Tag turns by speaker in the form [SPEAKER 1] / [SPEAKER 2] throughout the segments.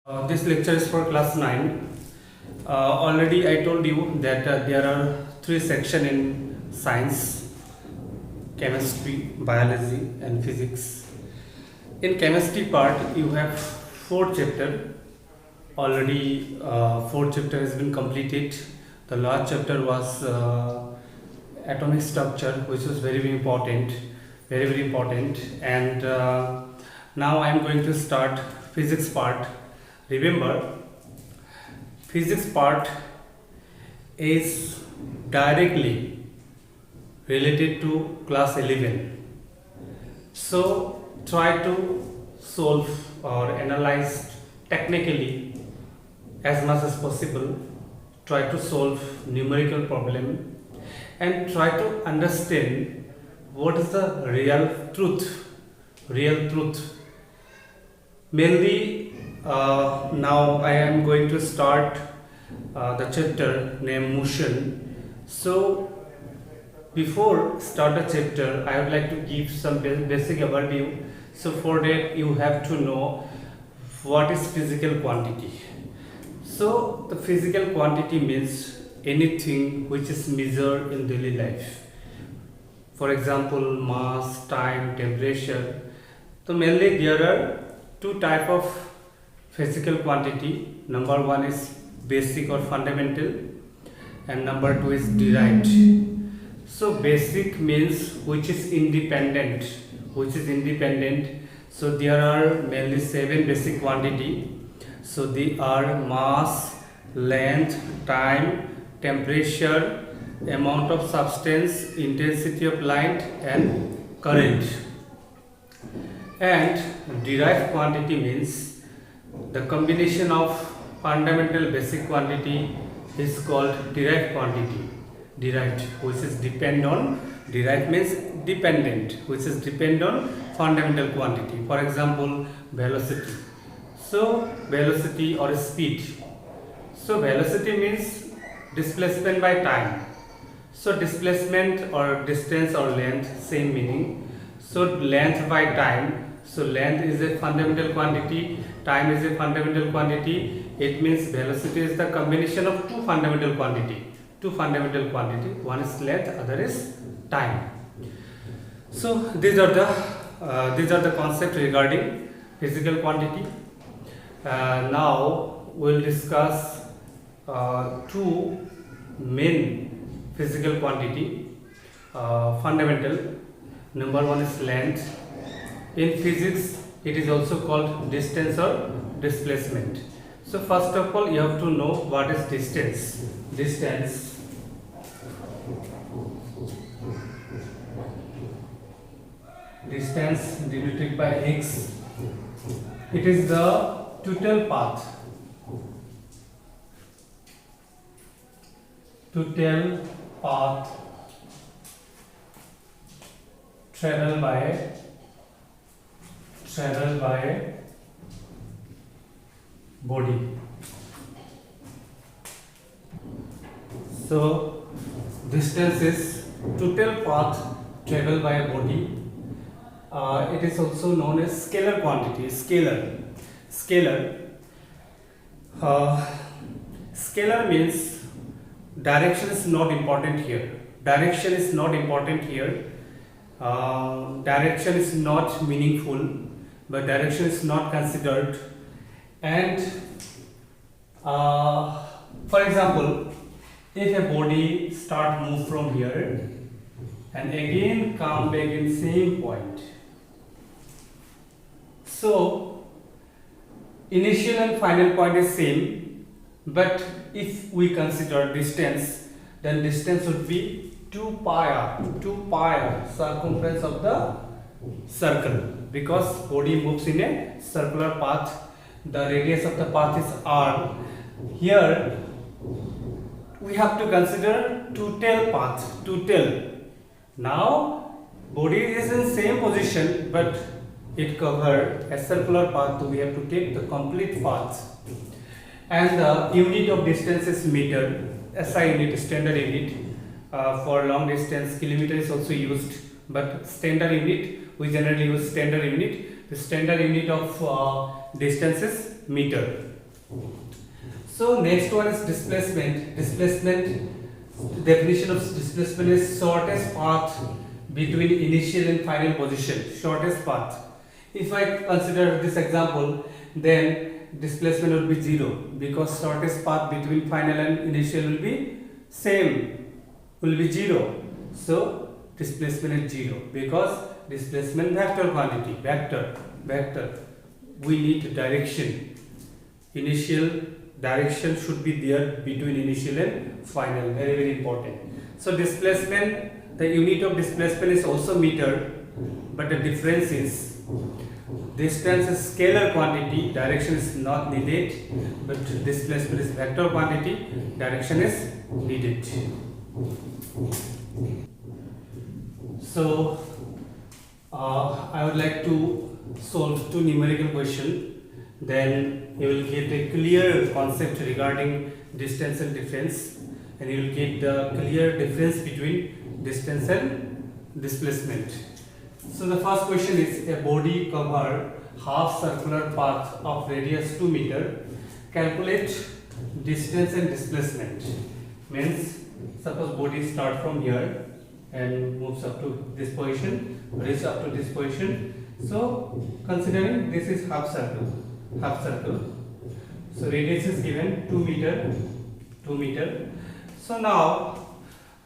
[SPEAKER 1] This lecture is for class 9. Already I told you that there are three sections in science: chemistry, biology and physics. In chemistry part you have four chapter. Already four chapter has been completed. The last chapter was atomic structure, which was very important, very important. And now I am going to start physics part. Remember, physics part is directly related to class 11. So try to solve or analyze technically as much as possible. Try to solve numerical problem and try to understand what is the real truth. Mainly now I am going to start the chapter named motion. So before start the chapter, I would like to give some basic overview. So for that you have to know what is physical quantity. So the physical quantity means anything which is measured in daily life. For example, mass, time, temperature. So mainly there are two type of physical quantity. Number one is basic or fundamental, and number two is derived. So basic means which is independent. So there are mainly 7 basic quantity. So they are mass, length, time, temperature, amount of substance, intensity of light and current. And derived quantity means the combination of fundamental basic quantity is called derived quantity. Derived, which is derived means dependent, which is depend on fundamental quantity. For example, velocity. So velocity or speed. So velocity means displacement by time. So displacement or distance or length, same meaning. So length by time. So length is a fundamental quantity, time is a fundamental quantity. It means velocity is the combination of two fundamental quantity. One is length, other is time. So these are the concepts regarding physical quantity. Now we'll discuss two main physical quantity, fundamental. Number one is length. In physics it is also called distance or displacement. So first of all you have to know what is distance. Distance denoted by x. It is the total path traveled by body. So distance is total path traveled by a body. It is also known as scalar quantity. Scalar means direction is not important here. Direction is not meaningful, but direction is not considered. And for example, if a body start move from here and again come back in same point, so initial and final point is same, but if we consider distance, then distance would be 2 pi r circumference of the circle, because body moves in a circular path. The radius of the path is r. Here we have to consider total path. Now body is in same position, but it covered a circular path, so we have to take the complete path. And the unit of distance is meter. SI unit, standard unit. For long distance, kilometer is also used, but standard unit, we generally use standard unit. The standard unit of distance is meter. So next one is displacement. Displacement, definition of displacement is shortest path between initial and final position. Shortest path. If I consider this example, then displacement will be 0 because shortest path between final and initial will be same, will be 0. So displacement is 0 because displacement vector quantity, vector. We need direction. Initial direction should be there between initial and final. Very important. So displacement, the unit of displacement is also meter, but the difference is distance is scalar quantity, direction is not needed, but displacement is vector quantity, direction is needed. So I would like to solve two numerical questions. Then you will get a clear concept regarding distance and difference, and you will get the clear difference between distance and displacement. So the first question is a body cover half circular path of radius 2 meter. Calculate distance and displacement. Means suppose body start from here and moves up to this position, reach up to this position. So considering this is half circle. So radius is given 2 meter. So now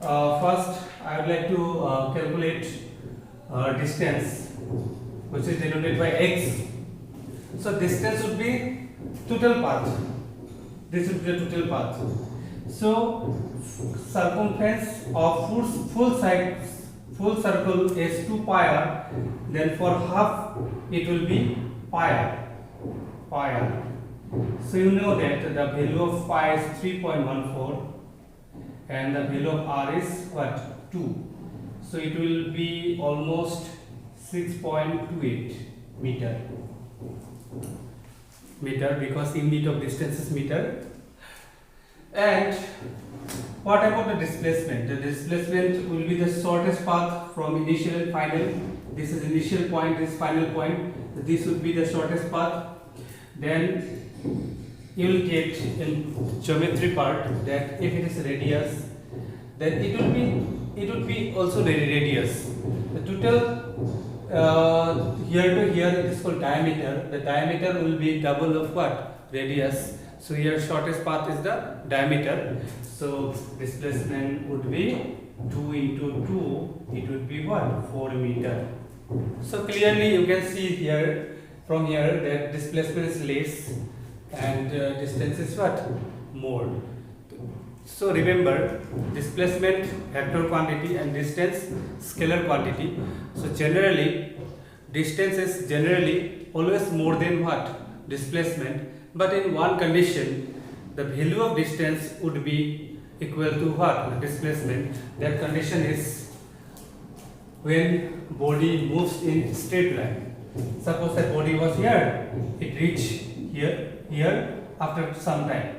[SPEAKER 1] first I would like to calculate distance, which is denoted by x. So distance would be total path. This would be the total path. So circumference of full circle is 2 pi r. Then for half it will be pi r. So you know that the value of pi is 3.14 and the value of r is what? 2. So it will be almost 6.28 meter because unit of distance is meter. And what about the displacement? The displacement will be the shortest path from initial and final. This is initial point, this final point. This would be the shortest path. Then you will get in geometry part that if it is radius, then it would be also radius. The total here to here it is called diameter. The diameter will be double of what? Radius. So here shortest path is the diameter. So displacement would be 2 into 2. It would be what? 4 meter. So clearly you can see here from here that displacement is less and distance is what? More. So remember, displacement vector quantity and distance scalar quantity. So generally distance is generally always more than what? Displacement. But in one condition, the value of distance would be equal to what? Displacement. That condition is when body moves in straight line. Suppose that body was here, it reached here after some time.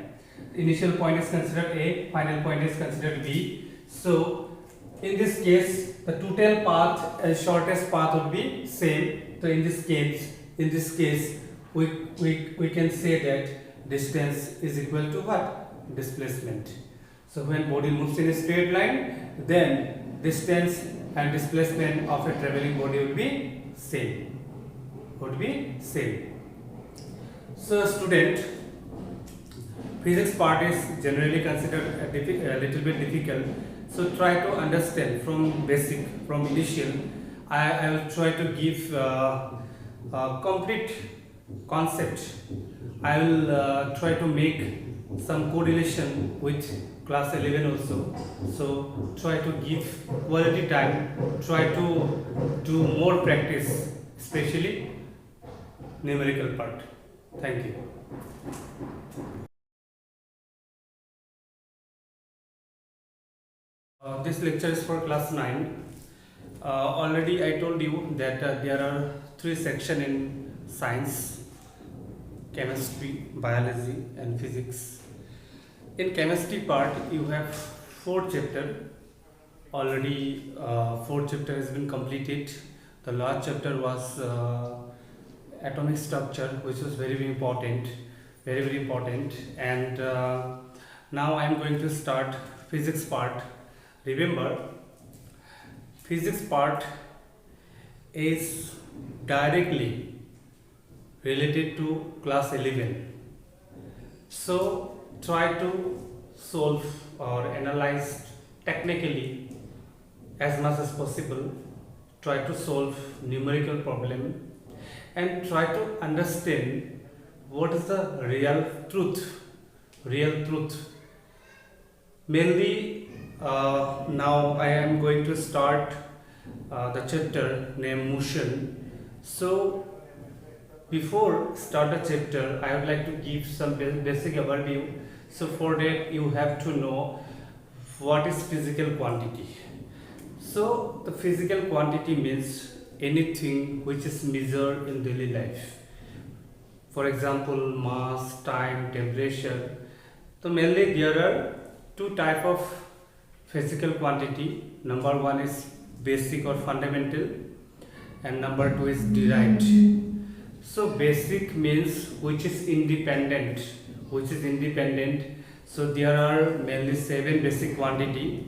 [SPEAKER 1] Initial point is considered A, final point is considered B. So in this case, the total path and shortest path would be same. So in this case, we can say that distance is equal to what? Displacement. So when body moves in a straight line, then distance and displacement of a traveling body will be same. So student, physics part is generally considered a little bit difficult. So try to understand from basic, from initial. I will try to give a complete concept. I will try to make some correlation with class 11 also. So try to give quality time, try to do more practice, especially numerical part. Thank you. This lecture is for class 9. Already I told you that there are 3 sections in science: chemistry, biology and physics. In chemistry part you have 4 chapters. Already 4 chapter has been completed. The last chapter was atomic structure, which was very important very important. And now I am going to start physics part. Remember, physics part is directly related to class 11. So try to solve or analyze technically as much as possible. Try to solve numerical problem and try to understand what is the real truth. Mainly now I am going to start the chapter named motion. So before start the chapter, I would like to give some basic overview. So for that you have to know what is physical quantity. So the physical quantity means anything which is measured in daily life. For example, mass, time, temperature. So mainly there are two type of physical quantity. Number one is basic or fundamental, and number two is derived. So basic means which is independent. So there are mainly 7 basic quantity.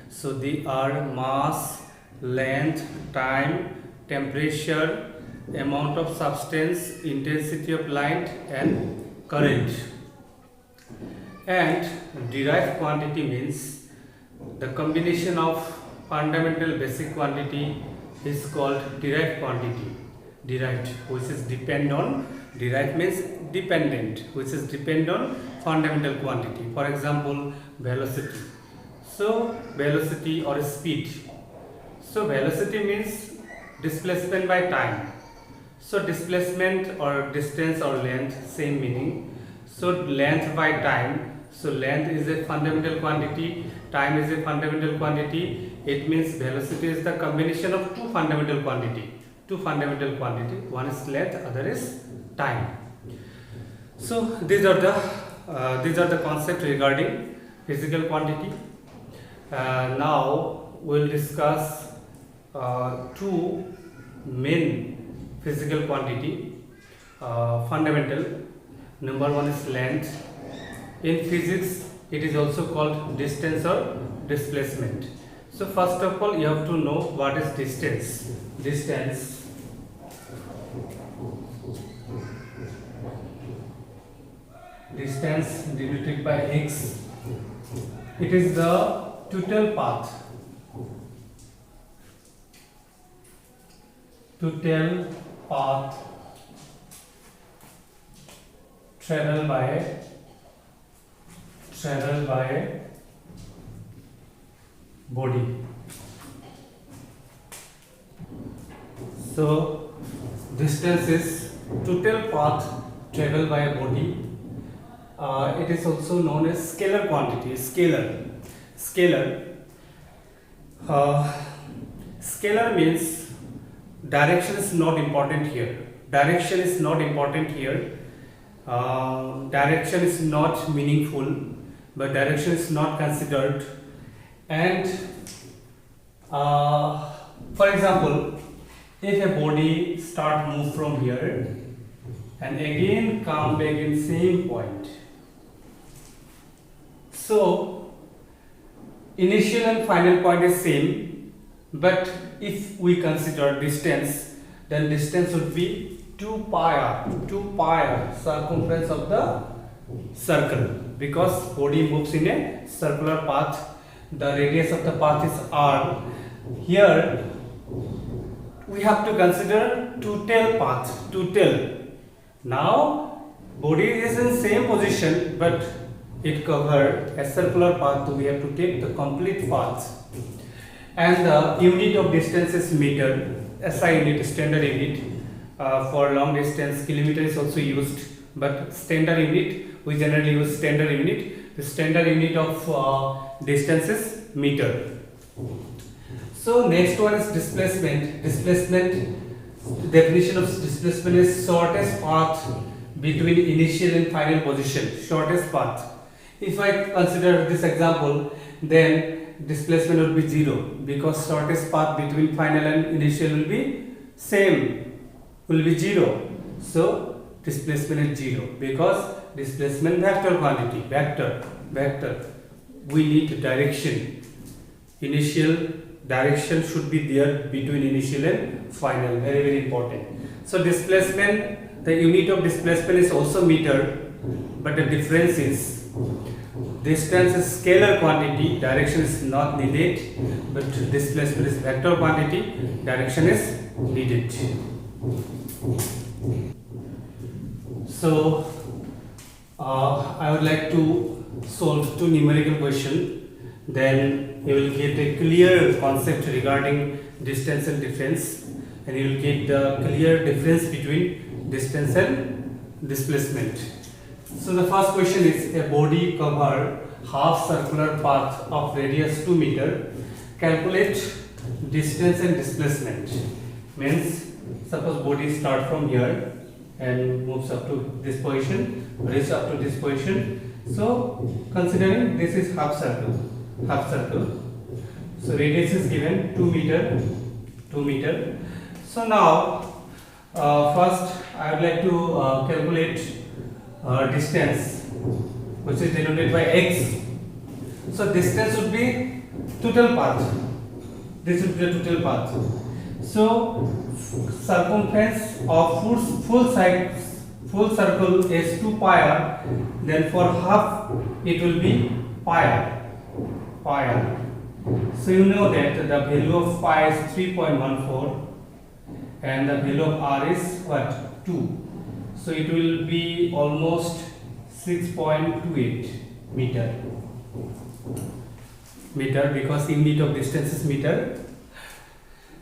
[SPEAKER 1] So they are mass, length, time, temperature, amount of substance, intensity of light, and current. And derived quantity means the combination of fundamental basic quantity is called derived quantity. Derived, which is depend on, derived means dependent, which is depend on fundamental quantity. For example, velocity. So velocity or speed. So velocity means displacement by time. So displacement or distance or length, same meaning. So length by time. So length is a fundamental quantity, time is a fundamental quantity. It means velocity is the combination of two fundamental quantity. One is length, other is time. So these are the concepts regarding physical quantity. Now we'll discuss two main physical quantity, fundamental. Number one is length. In physics it is also called distance or displacement. So first of all you have to know what is distance. Distance denoted by x. It is the total path traveled by a body. So distance is total path traveled by a body. It is also known as scalar quantity. Scalar means direction is not important here. Direction is not meaningful, but direction is not considered. And for example, if a body start move from here and again come back in same point, so initial and final point is same, but if we consider distance, then distance would be 2 pi r, circumference of the circle, because body moves in a circular path. The radius of the path is r. Here we have to consider total path. Now body is in same position, but it covered a circular path, so we have to take the complete path. And the unit of distance is meter. SI unit, standard unit. For long distance, kilometer is also used, but standard unit, we generally use standard unit. The standard unit of distance is meter. So next one is displacement. Definition of displacement is shortest path between initial and final position. Shortest path. If I consider this example, then displacement will be 0, because shortest path between final and initial will be same, will be 0. So displacement is 0, because Displacement vector quantity. Vector. We need direction. Initial direction should be there between initial and final. Very important. So displacement, the unit of displacement is also meter, but the difference is distance is scalar quantity, direction is not needed, but displacement is vector quantity, direction is needed. So I would like to solve two numerical questions, then you will get a clear concept regarding distance and difference, and you will get the clear difference between distance and displacement. So the first question is, a body cover half circular path of radius 2 meter. Calculate distance and displacement. Means suppose body start from here and moves up to this position, reach up to this position. So considering this is half circle. So radius is given 2 meter. So now first I would like to calculate distance, which is denoted by x. So distance would be total path. This would be the total path. So circumference of full circle is 2 pi r. Then for half it will be pi r. So you know that the value of pi is 3.14 and the value of r is what? 2. So it will be almost 6.28 meter because unit of distance is meter.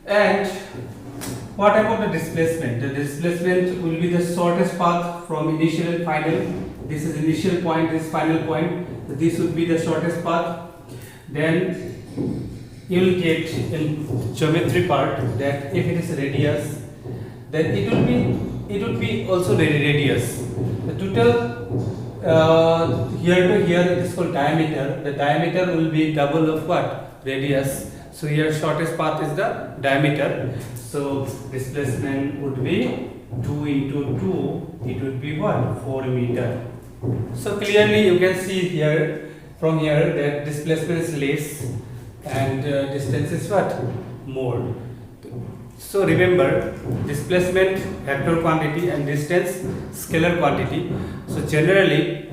[SPEAKER 1] And what about the displacement? The displacement will be the shortest path from initial and final. This is initial point, this final point. This would be the shortest path. Then you will get in geometry part that if it is radius, then it would be also radius. The total here to here it is called diameter. The diameter will be double of what? Radius. So here shortest path is the diameter. So displacement would be 2 into 2. It would be what? 4 meter. So clearly you can see here from here that displacement is less and distance is what? More. So remember, displacement vector quantity and distance scalar quantity. So generally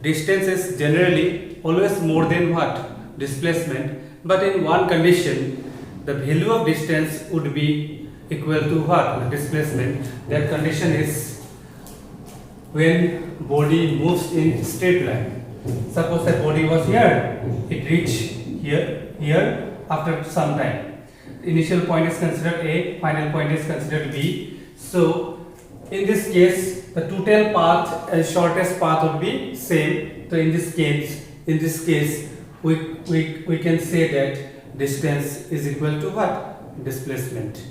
[SPEAKER 1] distance is generally always more than what? Displacement. But in one condition, the value of distance would be equal to what? Displacement. That condition is when body moves in straight line. Suppose that body was here, it reached here after some time. Initial point is considered A, final point is considered B. So in this case, the total path and shortest path would be same. So in this case, we can say that distance is equal to what? Displacement.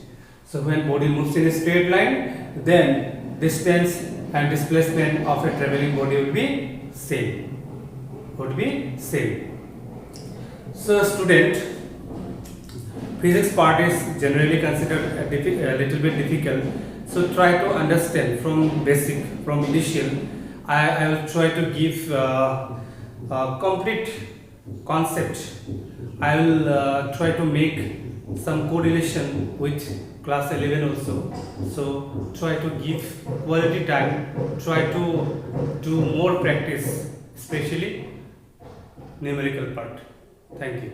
[SPEAKER 1] So when body moves in a straight line, then distance and displacement of a traveling body would be same. So student, physics part is generally considered a little bit difficult. So try to understand from basic, from initial. I will try to give complete concept. I will try to make some correlation with class 11 also. So try to give quality time, try to do more practice, especially numerical part. Thank you.